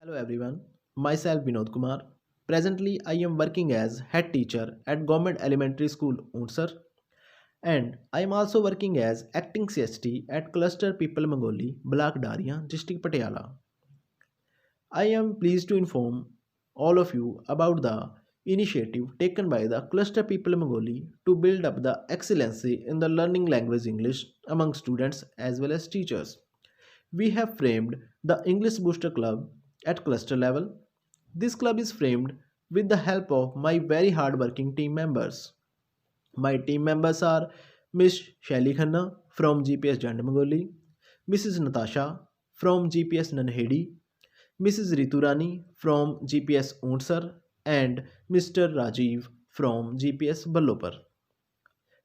Hello everyone, myself Vinod Kumar. Presently, I am working as head teacher at Government Elementary School, Unsar, and I am also working as acting CST at Cluster People Mangoli, Block Daria, District Patiala. I am pleased to inform all of you about the initiative taken by the Cluster People Mangoli to build up the excellency in the learning language English among students as well as teachers. We have framed the English Booster Club at cluster level. This club is framed with the help of my very hardworking team members. My team members are Miss Shelly Khanna from GPS Jandamagoli, Mrs. Natasha from GPS Nanhedi, Mrs. Riturani from GPS Unsar, and Mr. Rajiv from GPS Ballopar.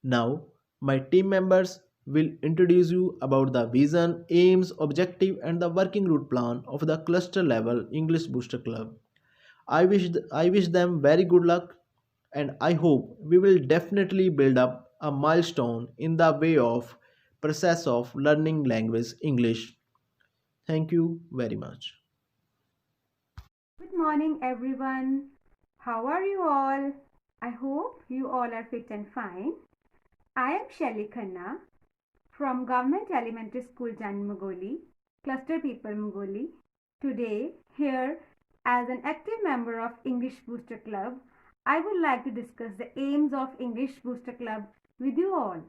Now, my team members will introduce you about the vision, aims, objective and the working route plan of the cluster level English Booster Club. I wish them very good luck and I hope we will definitely build up a milestone in the way of process of learning language English. Thank you very much. Good morning, everyone. How are you all? I hope you all are fit and fine. I am Shelly Khanna from Government Elementary School Janmagoli, Cluster People Mugoli. Today, here as an active member of English Booster Club, I would like to discuss the aims of English Booster Club with you all.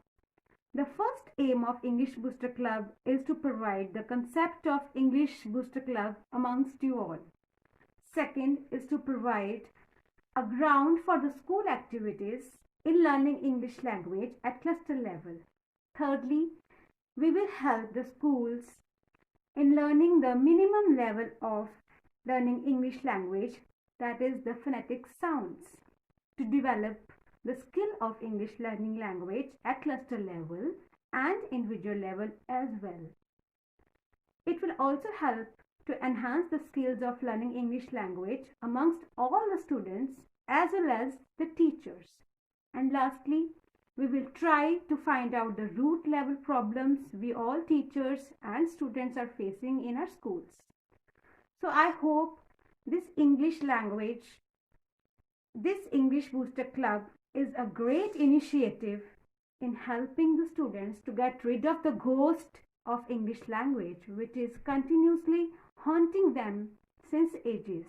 The first aim of English Booster Club is to provide the concept of English Booster Club amongst you all. Second is to provide a ground for the school activities in learning English language at cluster level. Thirdly, we will help the schools in learning the minimum level of learning English language, that is the phonetic sounds, to develop the skill of English learning language at cluster level and individual level as well. It will also help to enhance the skills of learning English language amongst all the students as well as the teachers. And lastly, we will try to find out the root level problems we all teachers and students are facing in our schools. So I hope this English Booster Club is a great initiative in helping the students to get rid of the ghost of English language, which is continuously haunting them since ages,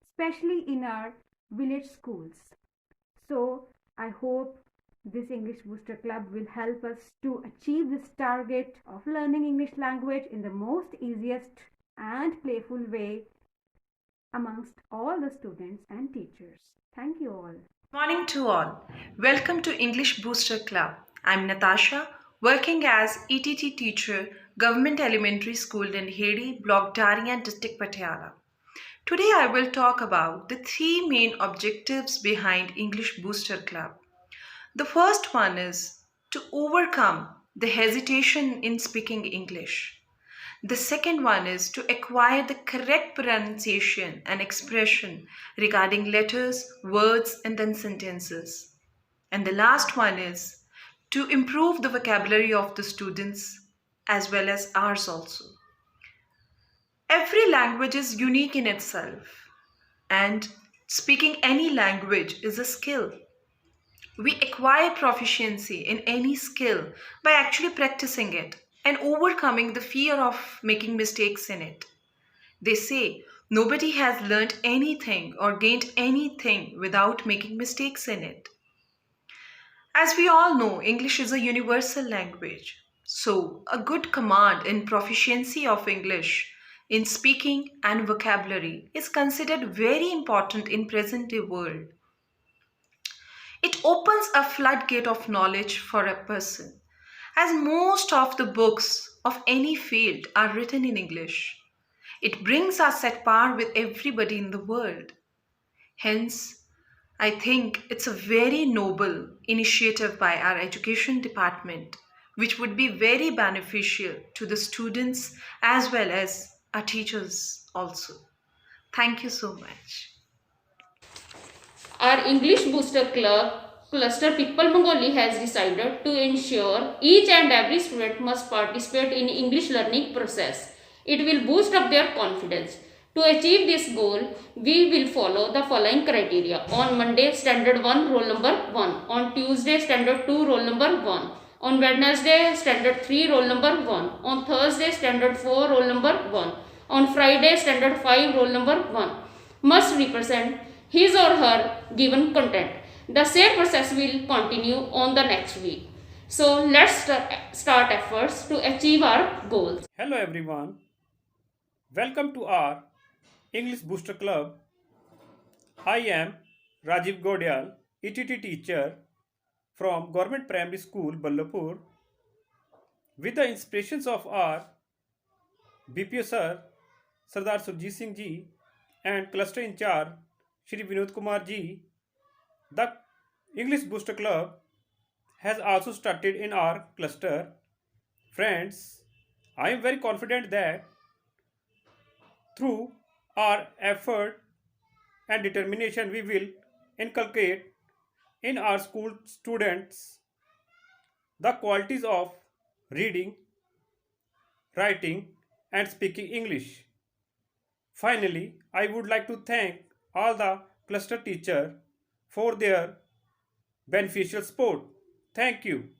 especially in our village schools. So I hope this English Booster Club will help us to achieve this target of learning English language in the most easiest and playful way amongst all the students and teachers. Thank you all. Morning to all. Welcome to English Booster Club. I'm Natasha, working as ETT teacher, Government Elementary School in Hedi, Block Darien, District Patiala. Today I will talk about the three main objectives behind English Booster Club. The first one is to overcome the hesitation in speaking English. The second one is to acquire the correct pronunciation and expression regarding letters, words, and then sentences. And the last one is to improve the vocabulary of the students as well as ours also. Every language is unique in itself, and speaking any language is a skill. We acquire proficiency in any skill by actually practicing it and overcoming the fear of making mistakes in it. They say nobody has learned anything or gained anything without making mistakes in it. As we all know, English is a universal language. So, a good command in proficiency of English in speaking and vocabulary is considered very important in present day world. It opens a floodgate of knowledge for a person, as most of the books of any field are written in English. It brings us at par with everybody in the world. Hence, I think it's a very noble initiative by our education department, which would be very beneficial to the students as well as our teachers also. Thank you so much. Our English Booster Club cluster People Bengali has decided to ensure each and every student must participate in English learning process. It will boost up their confidence. To achieve this goal, we will follow the following criteria. On Monday, Standard 1, roll number 1. On Tuesday, Standard 2, roll number 1. On Wednesday, Standard 3, roll number 1. On Thursday, Standard 4, roll number 1. On Friday, Standard 5, roll number 1. Must represent his or her given content. The same process will continue on the next week. So let's start efforts to achieve our goals. Hello everyone. Welcome to our English Booster Club. I am Rajiv Godial, ETT teacher from Government Primary School, Ballapur. With the inspirations of our BPO sir, Sardar Surjit Singh ji, and cluster in charge, Shri Vinod Kumar ji, the English Booster Club has also started in our cluster. Friends, I am very confident that through our effort and determination, we will inculcate in our school students the qualities of reading, writing, and speaking English. Finally, I would like to thank all the cluster teachers for their beneficial support. Thank you.